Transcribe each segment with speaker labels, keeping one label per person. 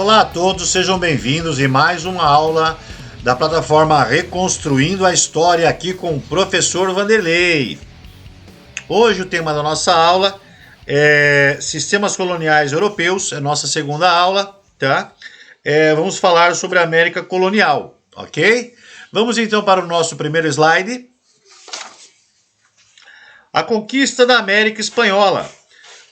Speaker 1: Olá a todos, sejam bem-vindos em mais uma aula da plataforma Reconstruindo a História aqui com o professor Vanderlei. Hoje o tema da nossa aula é Sistemas Coloniais Europeus, é nossa segunda aula, tá? Vamos falar sobre a América Colonial, ok? Vamos então para o nosso primeiro slide. A conquista da América Espanhola.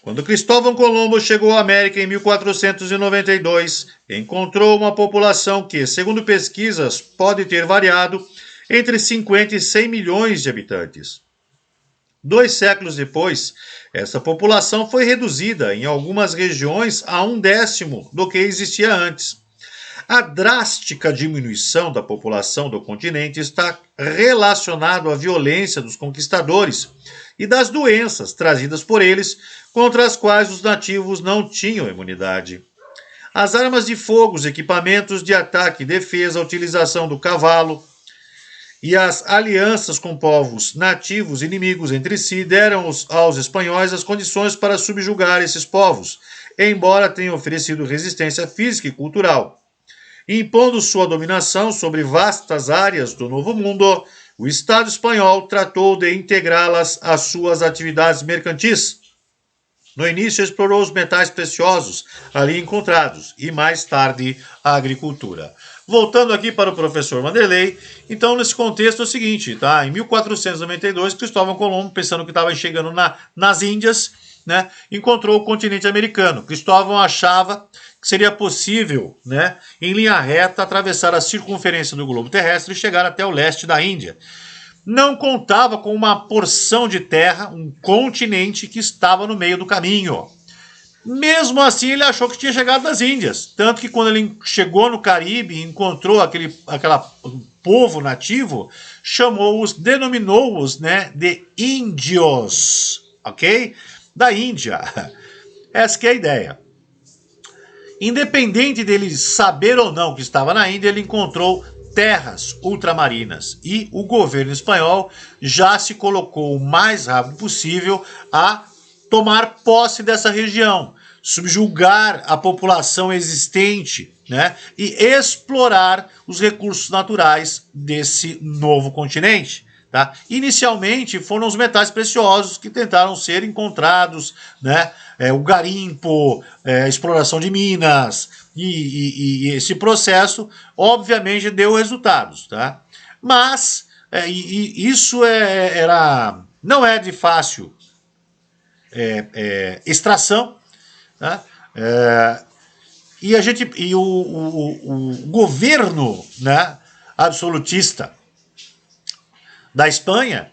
Speaker 1: Quando Cristóvão Colombo chegou à América em 1492, encontrou uma população que, segundo pesquisas, pode ter variado entre 50 e 100 milhões de habitantes. 2 séculos depois, essa população foi reduzida em algumas regiões a 1/10 do que existia antes. A drástica diminuição da população do continente está relacionada à violência dos conquistadores e das doenças trazidas por eles, contra as quais os nativos não tinham imunidade. As armas de fogo, os equipamentos de ataque e defesa, a utilização do cavalo e as alianças com povos nativos inimigos entre si deram aos espanhóis as condições para subjugar esses povos, embora tenham oferecido resistência física e cultural. Impondo sua dominação sobre vastas áreas do Novo Mundo, o Estado espanhol tratou de integrá-las às suas atividades mercantis. No início, explorou os metais preciosos ali encontrados e, mais tarde, a agricultura. Voltando aqui para o professor Vanderlei, então, nesse contexto é o seguinte, tá? Em 1492, Cristóvão Colombo, pensando que estava chegando nas Índias, né, encontrou o continente americano. Cristóvão achava que seria possível, né, em linha reta, atravessar a circunferência do globo terrestre e chegar até o leste da Índia. Não contava com uma porção de terra, um continente que estava no meio do caminho. Mesmo assim, ele achou que tinha chegado nas Índias. Tanto que quando ele chegou no Caribe e encontrou aquele povo nativo, denominou-os, né, de índios, ok? Da Índia. Essa que é a ideia. Independente dele saber ou não que estava na Índia, ele encontrou terras ultramarinas e o governo espanhol já se colocou o mais rápido possível a tomar posse dessa região, subjugar a população existente, né, e explorar os recursos naturais desse novo continente. Tá? Inicialmente foram os metais preciosos que tentaram ser encontrados, né? O garimpo, a exploração de minas, e esse processo obviamente deu resultados. Tá? Mas isso não é de fácil extração. Tá? E o governo, né, absolutista da Espanha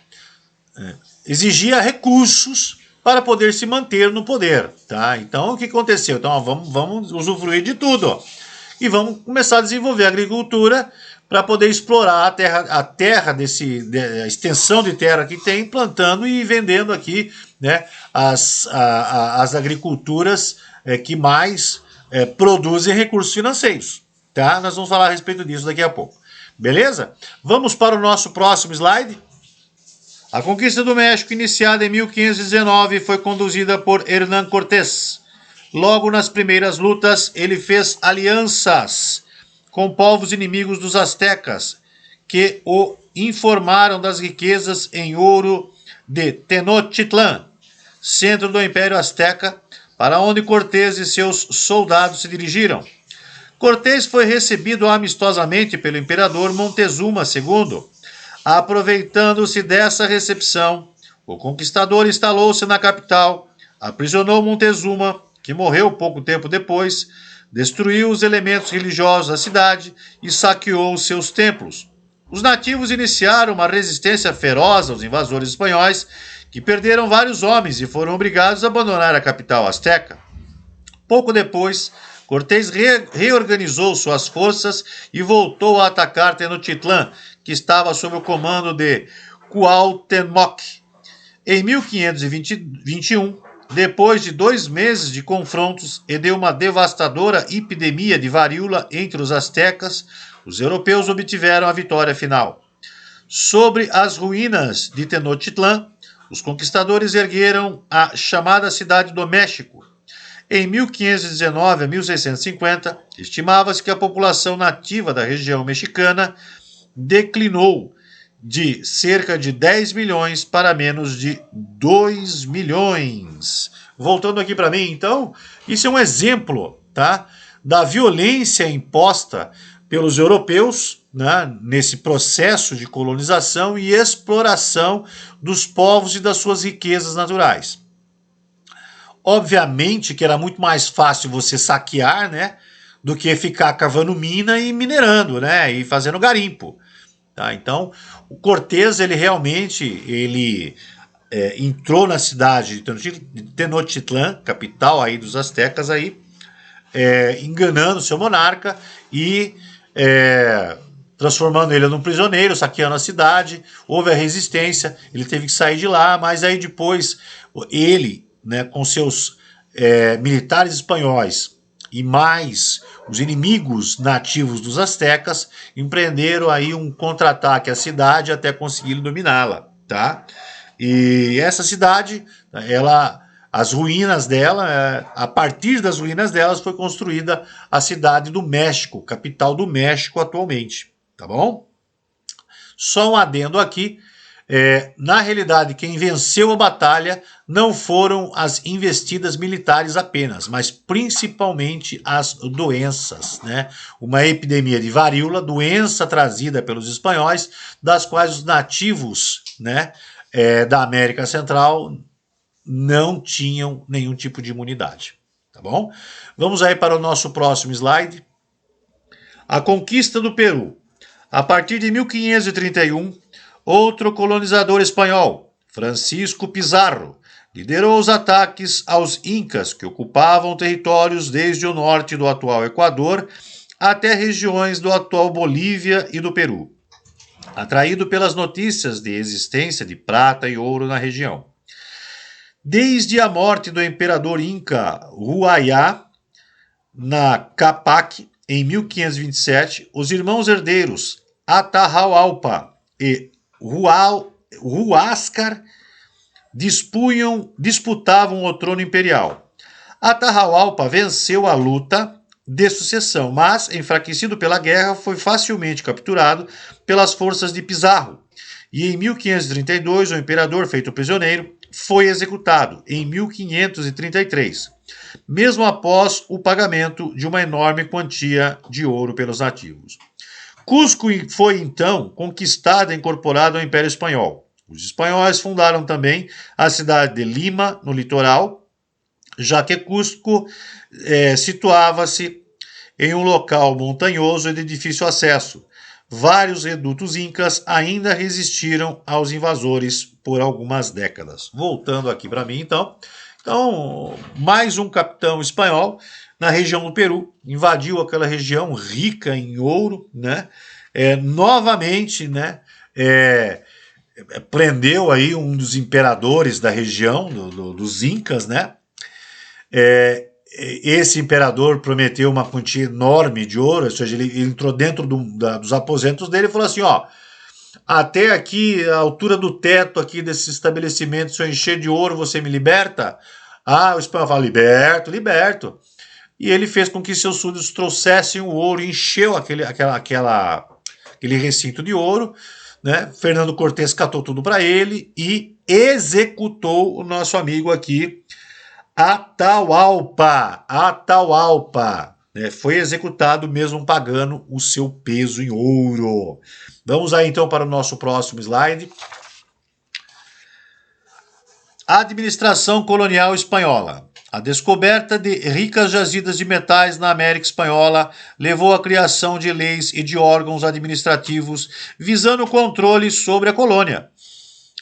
Speaker 1: exigia recursos para poder se manter no poder, tá? Então, o que aconteceu? Então, vamos usufruir de tudo e vamos começar a desenvolver a agricultura para poder explorar a terra a extensão de terra que tem, plantando e vendendo aqui, né, as agriculturas que mais produzem recursos financeiros, tá? Nós vamos falar a respeito disso daqui a pouco. Beleza? Vamos para o nosso próximo slide. A conquista do México, iniciada em 1519, foi conduzida por Hernán Cortés. Logo nas primeiras lutas, ele fez alianças com povos inimigos dos astecas, que o informaram das riquezas em ouro de Tenochtitlán, centro do Império Azteca, para onde Cortés e seus soldados se dirigiram. Cortés foi recebido amistosamente pelo imperador Montezuma II. Aproveitando-se dessa recepção, o conquistador instalou-se na capital, aprisionou Montezuma, que morreu pouco tempo depois, destruiu os elementos religiosos da cidade e saqueou os seus templos. Os nativos iniciaram uma resistência feroz aos invasores espanhóis, que perderam vários homens e foram obrigados a abandonar a capital azteca. Pouco depois, Cortés reorganizou suas forças e voltou a atacar Tenochtitlán, que estava sob o comando de Cuauhtémoc. Em 1521, depois de 2 meses de confrontos e de uma devastadora epidemia de varíola entre os astecas, os europeus obtiveram a vitória final. Sobre as ruínas de Tenochtitlán, os conquistadores ergueram a chamada Cidade do México. Em 1519 a 1650, estimava-se que a população nativa da região mexicana declinou de cerca de 10 milhões para menos de 2 milhões. Voltando aqui para mim, então, isso é um exemplo, tá, da violência imposta pelos europeus, né, nesse processo de colonização e exploração dos povos e das suas riquezas naturais. Obviamente que era muito mais fácil você saquear, né, do que ficar cavando mina e minerando, né, e fazendo garimpo. Tá? Então, o Cortés, ele realmente entrou na cidade de Tenochtitlán, capital aí dos astecas, aí, enganando seu monarca e transformando ele num prisioneiro, saqueando a cidade. Houve a resistência, ele teve que sair de lá, mas aí depois ele, né, com seus militares espanhóis e mais os inimigos nativos dos astecas, empreenderam aí um contra-ataque à cidade até conseguir dominá-la, tá? E essa cidade, as ruínas dela, a partir das ruínas delas foi construída a cidade do México, capital do México atualmente, tá bom? Só um adendo aqui, na realidade quem venceu a batalha não foram as investidas militares apenas, mas principalmente as doenças, né? Uma epidemia de varíola, doença trazida pelos espanhóis, das quais os nativos, né, da América Central não tinham nenhum tipo de imunidade, tá bom? Vamos aí para o nosso próximo slide. A conquista do Peru. A partir de 1531, outro colonizador espanhol, Francisco Pizarro, liderou os ataques aos incas que ocupavam territórios desde o norte do atual Equador até regiões do atual Bolívia e do Peru, atraído pelas notícias de existência de prata e ouro na região. Desde a morte do imperador inca Huayllá na Capac, em 1527, os irmãos herdeiros Atahualpa e Huáscar disputavam o trono imperial. Atahualpa venceu a luta de sucessão, mas, enfraquecido pela guerra, foi facilmente capturado pelas forças de Pizarro. E em 1532, o imperador, feito prisioneiro, foi executado em 1533, mesmo após o pagamento de uma enorme quantia de ouro pelos nativos. Cusco foi então conquistada e incorporada ao Império Espanhol. Os espanhóis fundaram também a cidade de Lima, no litoral, já que Cusco situava-se em um local montanhoso e de difícil acesso. Vários redutos incas ainda resistiram aos invasores por algumas décadas. Voltando aqui para mim, então, mais um capitão espanhol na região do Peru, invadiu aquela região rica em ouro, né? Novamente, né? Prendeu aí um dos imperadores da região, dos incas, né? Esse imperador prometeu uma quantia enorme de ouro, ou seja, ele entrou dentro dos aposentos dele e falou assim, ó, até aqui, a altura do teto aqui desse estabelecimento, se eu encher de ouro, você me liberta? Ah, o espanhol fala, liberto. E ele fez com que seus súditos trouxessem o ouro, encheu aquele recinto de ouro, né? Fernando Cortés catou tudo para ele e executou o nosso amigo aqui, Atahualpa, né? Foi executado mesmo pagando o seu peso em ouro. Vamos aí então para o nosso próximo slide. Administração colonial espanhola. A descoberta de ricas jazidas de metais na América Espanhola levou à criação de leis e de órgãos administrativos visando o controle sobre a colônia.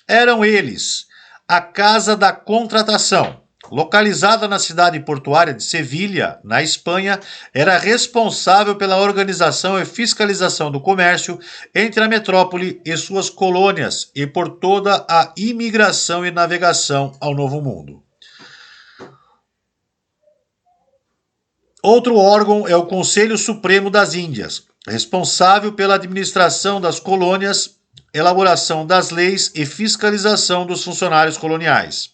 Speaker 1: Eram eles a Casa da Contratação, localizada na cidade portuária de Sevilha, na Espanha, era responsável pela organização e fiscalização do comércio entre a metrópole e suas colônias e por toda a imigração e navegação ao Novo Mundo. Outro órgão é o Conselho Supremo das Índias, responsável pela administração das colônias, elaboração das leis e fiscalização dos funcionários coloniais.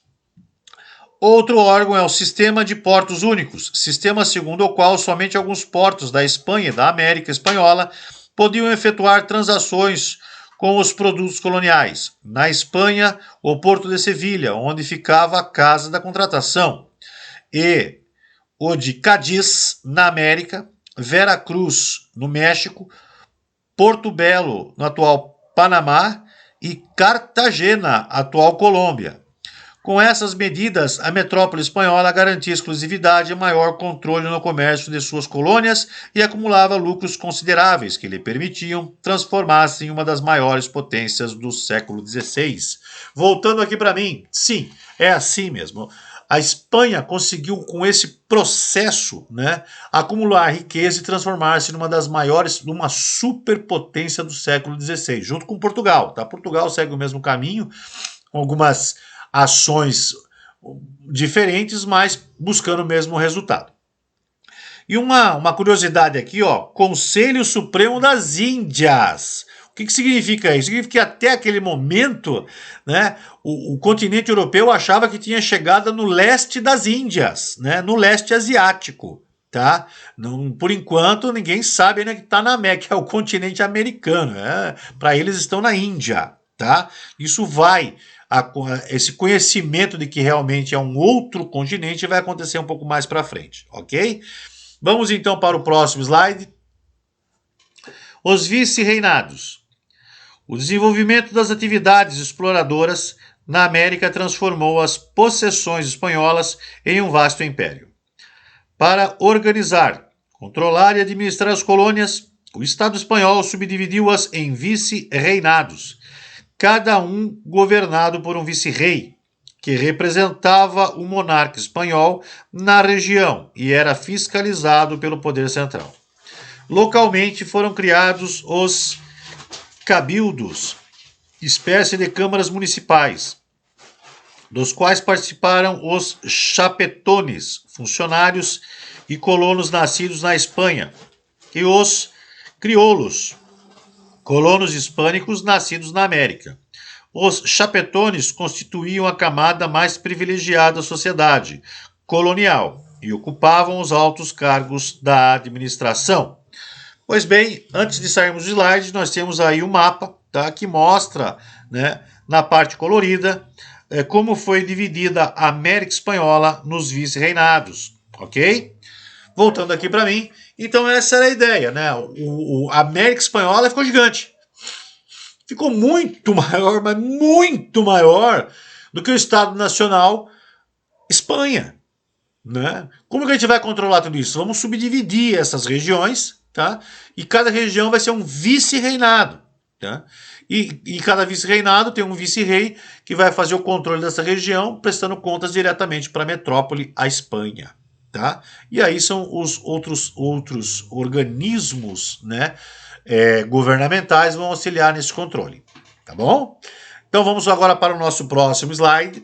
Speaker 1: Outro órgão é o Sistema de Portos Únicos, sistema segundo o qual somente alguns portos da Espanha e da América Espanhola podiam efetuar transações com os produtos coloniais. Na Espanha, o Porto de Sevilha, onde ficava a Casa da Contratação, e o de Cádiz, na América, Veracruz, no México, Porto Belo, no atual Panamá, e Cartagena, atual Colômbia. Com essas medidas, a metrópole espanhola garantia exclusividade e maior controle no comércio de suas colônias e acumulava lucros consideráveis que lhe permitiam transformar-se em uma das maiores potências do século XVI. Voltando aqui para mim, sim, é assim mesmo. A Espanha conseguiu, com esse processo, né, acumular riqueza e transformar-se numa das maiores, numa superpotência do século XVI, junto com Portugal. Tá? Portugal segue o mesmo caminho, com algumas ações diferentes, mas buscando o mesmo resultado. E uma curiosidade aqui, ó, Conselho Supremo das Índias. O que significa isso? Significa que até aquele momento, né, o continente europeu achava que tinha chegada no leste das Índias, né, no leste asiático. Tá? Não, por enquanto, ninguém sabe ainda que está na América, que é o continente americano. Para eles estão na Índia. Tá? Isso vai... esse conhecimento de que realmente é um outro continente vai acontecer um pouco mais para frente, ok? Vamos então para o próximo slide. Os vice-reinados. O desenvolvimento das atividades exploradoras na América transformou as possessões espanholas em um vasto império. Para organizar, controlar e administrar as colônias, o Estado espanhol subdividiu-as em vice-reinados, cada um governado por um vice-rei, que representava o monarca espanhol na região e era fiscalizado pelo poder central. Localmente foram criados os cabildos, espécie de câmaras municipais, dos quais participaram os chapetones, funcionários e colonos nascidos na Espanha, e os crioulos, colonos hispânicos nascidos na América. Os chapetones constituíam a camada mais privilegiada da sociedade colonial e ocupavam os altos cargos da administração. Pois bem, antes de sairmos do slide, nós temos aí um mapa, tá, que mostra, né, na parte colorida, como foi dividida a América Espanhola nos vice-reinados, ok? Voltando aqui para mim, então essa era a ideia, né? A América Espanhola ficou gigante. Ficou muito maior, mas muito maior do que o Estado Nacional Espanha, né? Como que a gente vai controlar tudo isso? Vamos subdividir essas regiões, tá? E cada região vai ser um vice-reinado, tá? E cada vice-reinado tem um vice-rei que vai fazer o controle dessa região, prestando contas diretamente para a metrópole, a Espanha, tá? E aí são os outros organismos, né, governamentais vão auxiliar nesse controle, tá bom? Então vamos agora para o nosso próximo slide.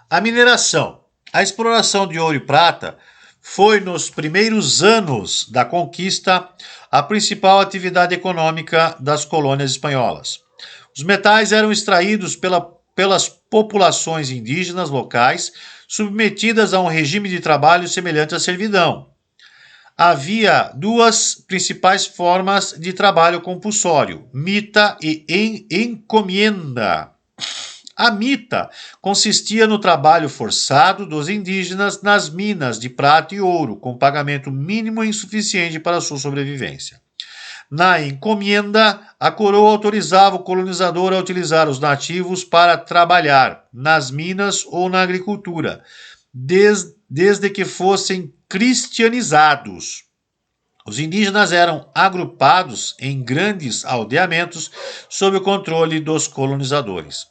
Speaker 1: A mineração. A exploração de ouro e prata foi, nos primeiros anos da conquista, a principal atividade econômica das colônias espanholas. Os metais eram extraídos pelas populações indígenas locais, submetidas a um regime de trabalho semelhante à servidão. Havia duas principais formas de trabalho compulsório, mita e encomienda. A mita consistia no trabalho forçado dos indígenas nas minas de prata e ouro, com pagamento mínimo e insuficiente para sua sobrevivência. Na encomienda, a coroa autorizava o colonizador a utilizar os nativos para trabalhar nas minas ou na agricultura, desde que fossem cristianizados. Os indígenas eram agrupados em grandes aldeamentos sob o controle dos colonizadores.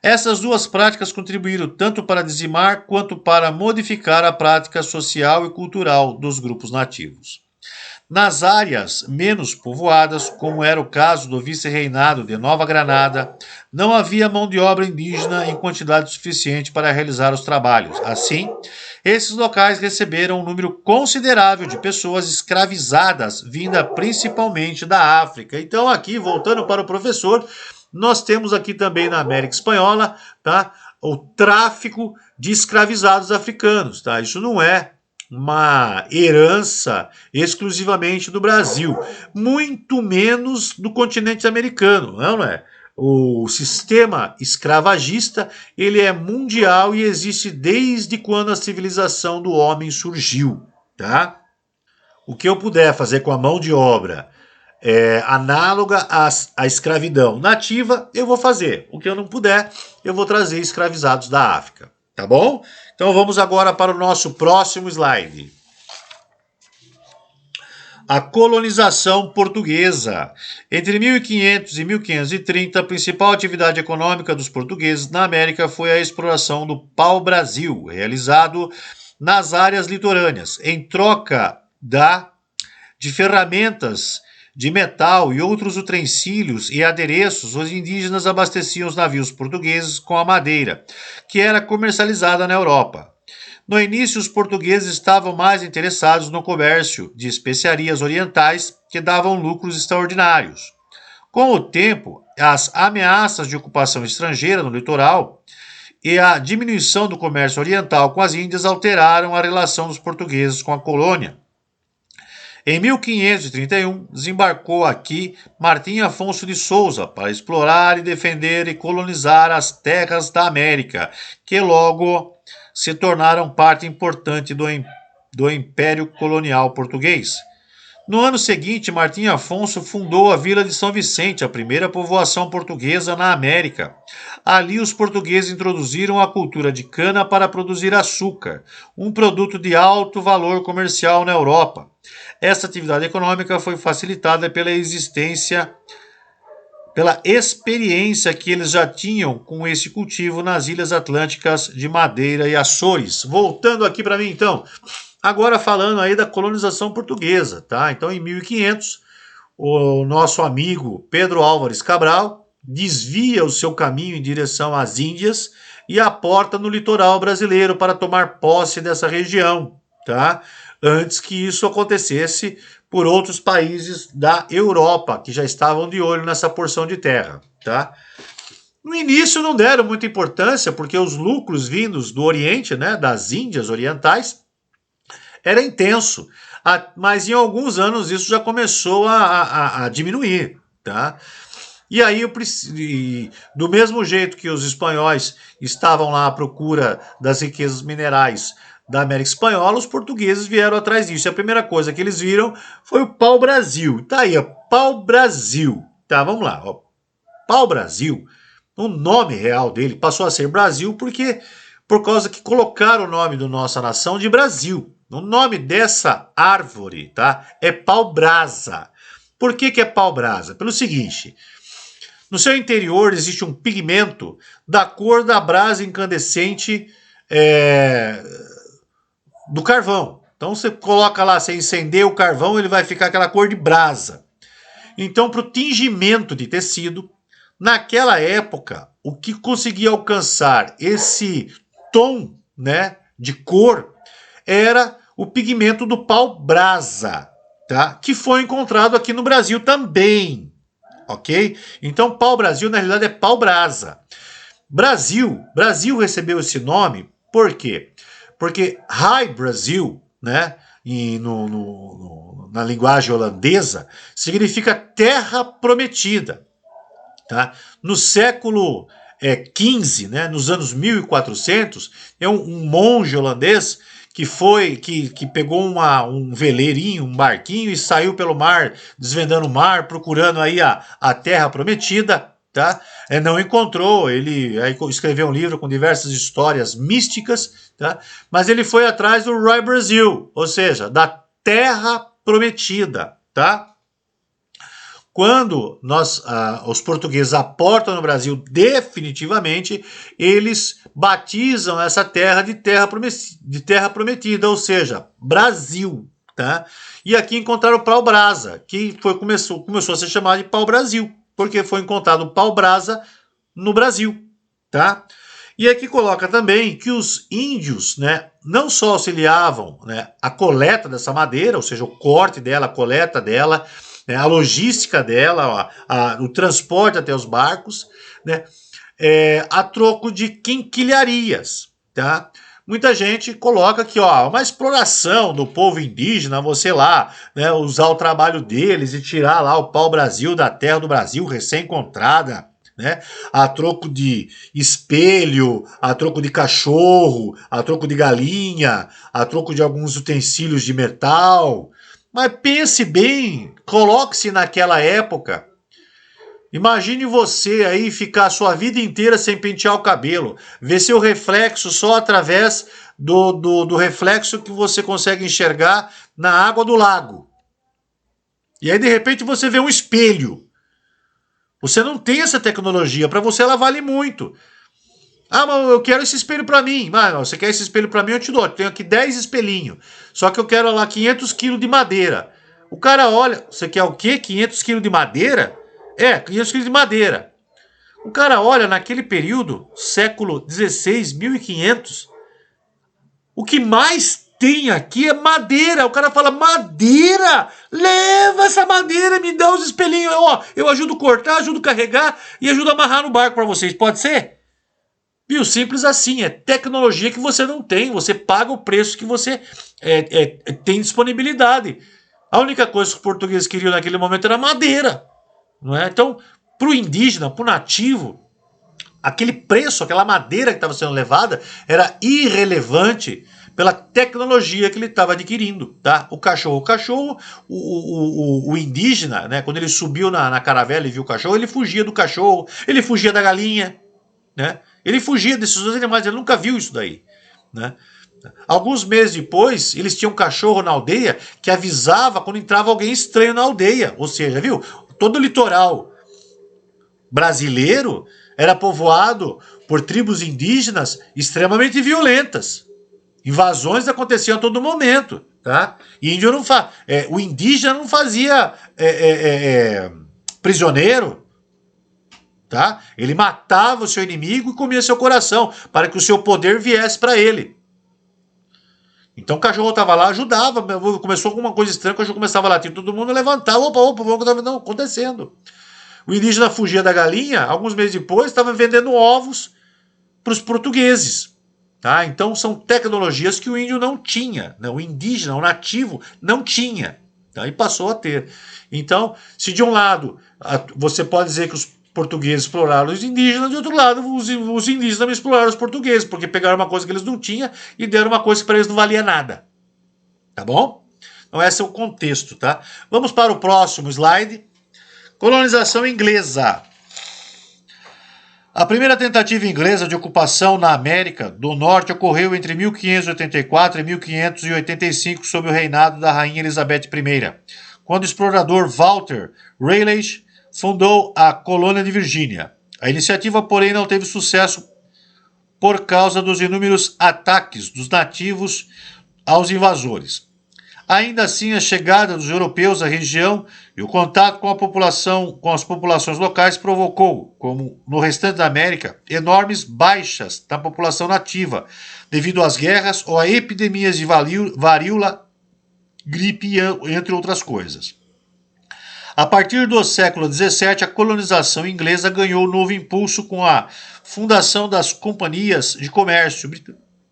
Speaker 1: Essas duas práticas contribuíram tanto para dizimar quanto para modificar a prática social e cultural dos grupos nativos. Nas áreas menos povoadas, como era o caso do vice-reinado de Nova Granada, não havia mão de obra indígena em quantidade suficiente para realizar os trabalhos. Assim, esses locais receberam um número considerável de pessoas escravizadas, vinda principalmente da África. Então, aqui, voltando para o professor, nós temos aqui também na América Espanhola, tá, o tráfico de escravizados africanos, tá? Isso não é uma herança exclusivamente do Brasil, muito menos do continente americano, não é? O sistema escravagista, ele é mundial e existe desde quando a civilização do homem surgiu, tá? O que eu puder fazer com a mão de obra análoga à escravidão nativa, eu vou fazer. O que eu não puder, eu vou trazer escravizados da África, tá bom? Então vamos agora para o nosso próximo slide. A colonização portuguesa. Entre 1500 e 1530, a principal atividade econômica dos portugueses na América foi a exploração do pau-brasil, realizado nas áreas litorâneas, em troca de ferramentas de metal e outros utensílios e adereços. Os indígenas abasteciam os navios portugueses com a madeira, que era comercializada na Europa. No início, os portugueses estavam mais interessados no comércio de especiarias orientais, que davam lucros extraordinários. Com o tempo, as ameaças de ocupação estrangeira no litoral e a diminuição do comércio oriental com as Índias alteraram a relação dos portugueses com a colônia. Em 1531, desembarcou aqui Martim Afonso de Souza para explorar e defender e colonizar as terras da América, que logo se tornaram parte importante do Império Colonial Português. No ano seguinte, Martim Afonso fundou a Vila de São Vicente, a primeira povoação portuguesa na América. Ali, os portugueses introduziram a cultura de cana para produzir açúcar, um produto de alto valor comercial na Europa. Essa atividade econômica foi facilitada pela experiência que eles já tinham com esse cultivo nas ilhas atlânticas de Madeira e Açores. Voltando aqui para mim, então, agora falando aí da colonização portuguesa, tá? Então, em 1500, o nosso amigo Pedro Álvares Cabral desvia o seu caminho em direção às Índias e aporta no litoral brasileiro para tomar posse dessa região, tá? Antes que isso acontecesse por outros países da Europa, que já estavam de olho nessa porção de terra, tá? No início não deram muita importância, porque os lucros vindos do Oriente, né, das Índias orientais, era intenso, mas em alguns anos isso já começou a diminuir, tá? E aí, do mesmo jeito que os espanhóis estavam lá à procura das riquezas minerais da América Espanhola, os portugueses vieram atrás disso. E a primeira coisa que eles viram foi o pau-brasil. Tá aí, ó, pau-brasil. Tá, vamos lá. Ó. Pau-brasil, o nome real dele passou a ser Brasil por causa que colocaram o nome da nossa nação de Brasil. O nome dessa árvore, tá, é pau-brasa. Por que é pau-brasa? Pelo seguinte, no seu interior existe um pigmento da cor da brasa incandescente do carvão. Então você coloca lá, você incendeia o carvão, ele vai ficar aquela cor de brasa. Então, para o tingimento de tecido, naquela época, o que conseguia alcançar esse tom, né, de cor era o pigmento do pau-brasa, tá? Que foi encontrado aqui no Brasil também, ok? Então, pau-brasil, na realidade, é pau-brasa. Brasil recebeu esse nome por quê? Porque High Brasil, né, na linguagem holandesa, significa terra prometida. Tá? No século XV, né, nos anos 1400, um monge holandês que pegou um veleirinho, um barquinho e saiu pelo mar, desvendando o mar, procurando aí a terra prometida. Tá? Não encontrou, ele aí escreveu um livro com diversas histórias místicas, tá? Mas ele foi atrás do High Brasil, ou seja, da terra prometida. Tá? Quando os portugueses aportam no Brasil definitivamente, eles batizam essa terra de terra prometida, ou seja, Brasil. Tá? E aqui encontraram o pau-brasa, que começou a ser chamado de pau-brasil, porque foi encontrado o pau-brasa no Brasil, tá? E aqui coloca também que os índios, né, não só auxiliavam, né, a coleta dessa madeira, ou seja, o corte dela, a coleta dela, né, a logística dela, o transporte até os barcos, né, a troco de quinquilharias, tá? Muita gente coloca que, ó, uma exploração do povo indígena, você lá, né, usar o trabalho deles e tirar lá o pau-brasil da terra do Brasil recém-encontrada, né, a troco de espelho, a troco de cachorro, a troco de galinha, a troco de alguns utensílios de metal. Mas pense bem, coloque-se naquela época. Imagine você aí ficar a sua vida inteira sem pentear o cabelo, ver seu reflexo só através do reflexo que você consegue enxergar na água do lago. E aí, de repente, você vê um espelho. Você não tem essa tecnologia, para você ela vale muito. Ah, mas eu quero esse espelho para mim. Mas você quer esse espelho para mim, eu te dou. Eu tenho aqui 10 espelhinhos. Só que eu quero lá 500 quilos de madeira. O cara olha, você quer o quê? 500 quilos de madeira? 500 quilos de madeira. O cara olha naquele período, século XVI, 1500, o que mais tem aqui é madeira. O cara fala, madeira? Leva essa madeira, me dá os espelhinhos. Eu ajudo a cortar, ajudo a carregar e ajudo a amarrar no barco para vocês. Pode ser? Viu? Simples assim. É tecnologia que você não tem. Você paga o preço que você tem disponibilidade. A única coisa que os portugueses queriam naquele momento era madeira. Não é? Então, para o indígena, para o nativo, aquele preço, aquela madeira que estava sendo levada era irrelevante pela tecnologia que ele estava adquirindo, tá? O cachorro, o indígena, né? Quando ele subiu na caravela e viu o cachorro, ele fugia do cachorro, ele fugia da galinha, né? Ele fugia desses dois animais, ele nunca viu isso daí, né? Alguns meses depois, eles tinham um cachorro na aldeia que avisava quando entrava alguém estranho na aldeia, ou seja, viu? Todo o litoral brasileiro era povoado por tribos indígenas extremamente violentas. Invasões aconteciam a todo momento, tá? Índio não o indígena não fazia prisioneiro, tá? Ele matava o seu inimigo e comia seu coração para que o seu poder viesse para ele. Então o cachorro estava lá, ajudava, começou com uma coisa estranha, o cachorro começava a latir, todo mundo levantava, opa, o que estava acontecendo? O indígena fugia da galinha, alguns meses depois estava vendendo ovos para os portugueses. Tá? Então são tecnologias que o índio não tinha, né? O indígena, o nativo, não tinha, tá? E passou a ter. Então, se de um lado você pode dizer que os portugueses exploraram os indígenas, de outro lado os indígenas também exploraram os portugueses, porque pegaram uma coisa que eles não tinham e deram uma coisa que para eles não valia nada. Tá bom? Então esse é o contexto, tá? Vamos para o próximo slide. Colonização inglesa. A primeira tentativa inglesa de ocupação na América do Norte ocorreu entre 1584 e 1585 sob o reinado da rainha Elizabeth I, quando o explorador Walter Raleigh fundou a colônia de Virgínia. A iniciativa, porém, não teve sucesso por causa dos inúmeros ataques dos nativos aos invasores. Ainda assim, a chegada dos europeus à região e o contato com as populações locais provocou, como no restante da América, enormes baixas da população nativa, devido às guerras ou a epidemias de varíola, gripe, entre outras coisas. A partir do século XVII, a colonização inglesa ganhou novo impulso com a fundação das companhias de comércio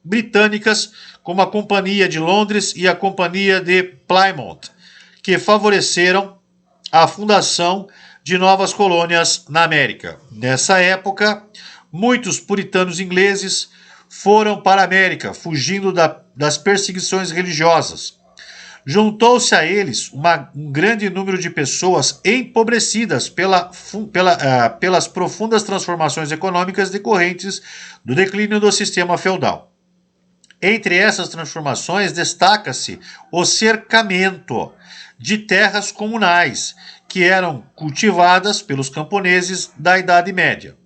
Speaker 1: britânicas, como a Companhia de Londres e a Companhia de Plymouth, que favoreceram a fundação de novas colônias na América. Nessa época, muitos puritanos ingleses foram para a América, fugindo das perseguições religiosas. Juntou-se a eles um grande número de pessoas empobrecidas pelas profundas transformações econômicas decorrentes do declínio do sistema feudal. Entre essas transformações destaca-se o cercamento de terras comunais, que eram cultivadas pelos camponeses da Idade Média.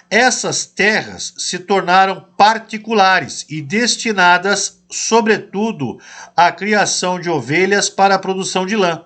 Speaker 1: Essas terras se tornaram particulares e destinadas, sobretudo, à criação de ovelhas para a produção de lã.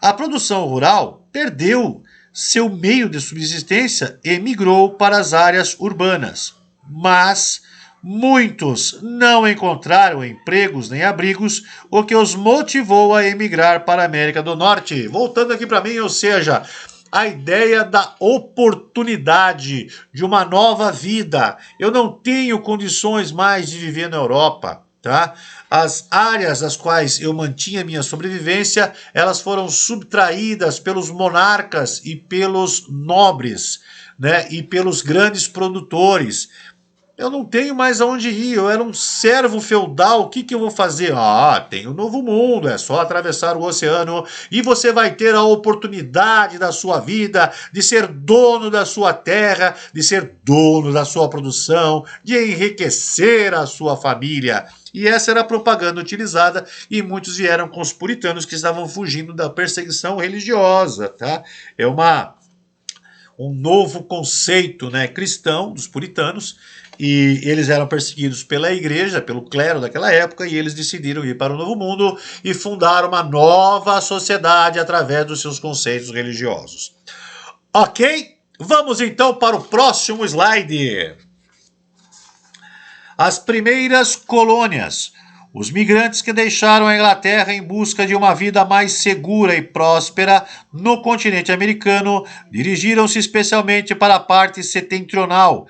Speaker 1: A produção rural perdeu seu meio de subsistência e migrou para as áreas urbanas, mas muitos não encontraram empregos nem abrigos, o que os motivou a emigrar para a América do Norte. Voltando aqui para mim, ou seja, a ideia da oportunidade de uma nova vida. Eu não tenho condições mais de viver na Europa, tá? As áreas das quais eu mantinha minha sobrevivência, elas foram subtraídas pelos monarcas e pelos nobres, né? E pelos grandes produtores. Eu não tenho mais aonde ir, eu era um servo feudal, o que que eu vou fazer? Ah, tem um novo mundo, é só atravessar o oceano e você vai ter a oportunidade da sua vida, de ser dono da sua terra, de ser dono da sua produção, de enriquecer a sua família. E essa era a propaganda utilizada e muitos vieram com os puritanos que estavam fugindo da perseguição religiosa, tá? É um novo conceito, né, cristão dos puritanos, e eles eram perseguidos pela igreja, pelo clero daquela época, e eles decidiram ir para o Novo Mundo e fundar uma nova sociedade através dos seus conceitos religiosos. Ok? Vamos então para o próximo slide. As primeiras colônias. Os migrantes que deixaram a Inglaterra em busca de uma vida mais segura e próspera no continente americano dirigiram-se especialmente para a parte setentrional,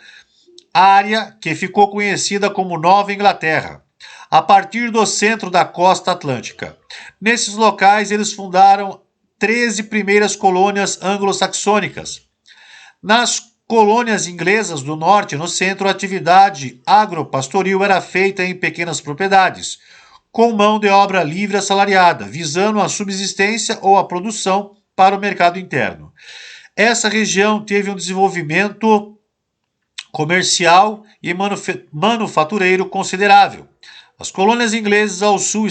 Speaker 1: área que ficou conhecida como Nova Inglaterra, a partir do centro da costa atlântica. Nesses locais, eles fundaram 13 primeiras colônias anglo-saxônicas. Nas colônias inglesas do norte e no centro, a atividade agropastoril era feita em pequenas propriedades, com mão de obra livre assalariada, visando a subsistência ou a produção para o mercado interno. Essa região teve um desenvolvimento comercial e manufatureiro considerável. As colônias inglesas ao sul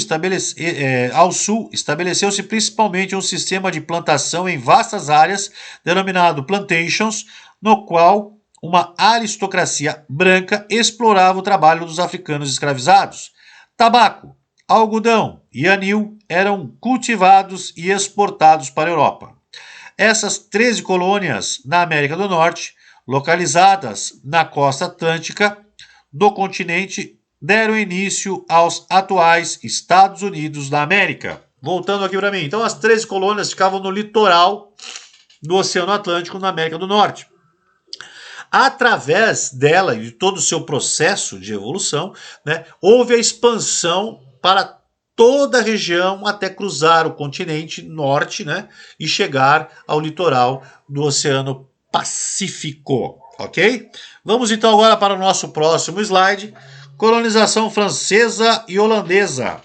Speaker 1: estabeleceu-se principalmente um sistema de plantação em vastas áreas, denominado plantations, no qual uma aristocracia branca explorava o trabalho dos africanos escravizados. Tabaco, algodão e anil eram cultivados e exportados para a Europa. Essas 13 colônias na América do Norte, localizadas na costa atlântica do continente, deram início aos atuais Estados Unidos da América. Voltando aqui para mim. Então, as 13 colônias ficavam no litoral do Oceano Atlântico, na América do Norte. Através dela e de todo o seu processo de evolução, né, houve a expansão para toda a região até cruzar o continente norte, né, e chegar ao litoral do Oceano Pacífico, ok? Vamos então agora para o nosso próximo slide. Colonização francesa e holandesa.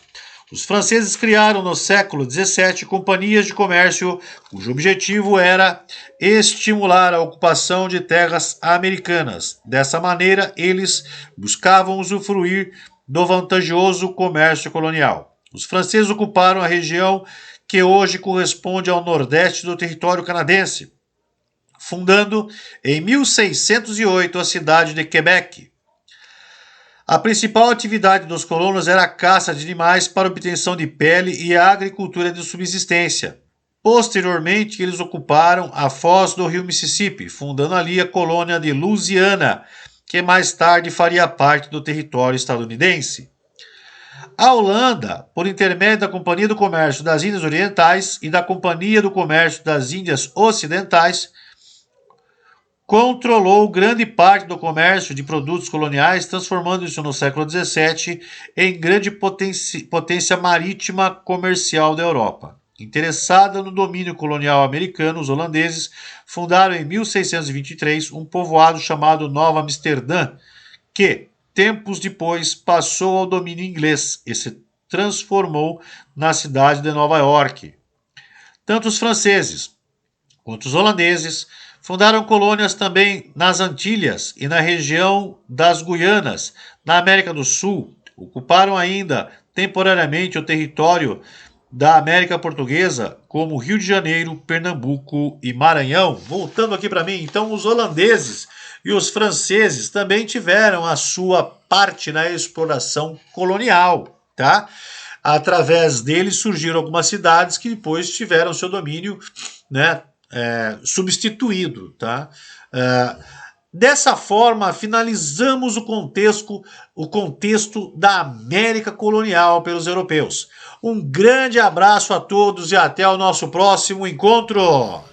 Speaker 1: Os franceses criaram no século XVII companhias de comércio cujo objetivo era estimular a ocupação de terras americanas. Dessa maneira, eles buscavam usufruir do vantajoso comércio colonial. Os franceses ocuparam a região que hoje corresponde ao nordeste do território canadense, fundando em 1608 a cidade de Quebec. A principal atividade dos colonos era a caça de animais para obtenção de pele e a agricultura de subsistência. Posteriormente, eles ocuparam a foz do rio Mississippi, fundando ali a colônia de Louisiana, que mais tarde faria parte do território estadunidense. A Holanda, por intermédio da Companhia do Comércio das Índias Orientais e da Companhia do Comércio das Índias Ocidentais, controlou grande parte do comércio de produtos coloniais, transformando-se no século XVII em grande potência marítima comercial da Europa. Interessada no domínio colonial americano, os holandeses fundaram em 1623 um povoado chamado Nova Amsterdã, que, tempos depois, passou ao domínio inglês e se transformou na cidade de Nova York. Tanto os franceses quanto os holandeses fundaram colônias também nas Antilhas e na região das Guianas, na América do Sul. Ocuparam ainda temporariamente o território da América Portuguesa, como Rio de Janeiro, Pernambuco e Maranhão. Voltando aqui para mim, então os holandeses e os franceses também tiveram a sua parte na exploração colonial, tá? Através deles surgiram algumas cidades que depois tiveram seu domínio, né, substituído, tá? Dessa forma, finalizamos o contexto da América colonial pelos europeus. Um grande abraço a todos e até o nosso próximo encontro!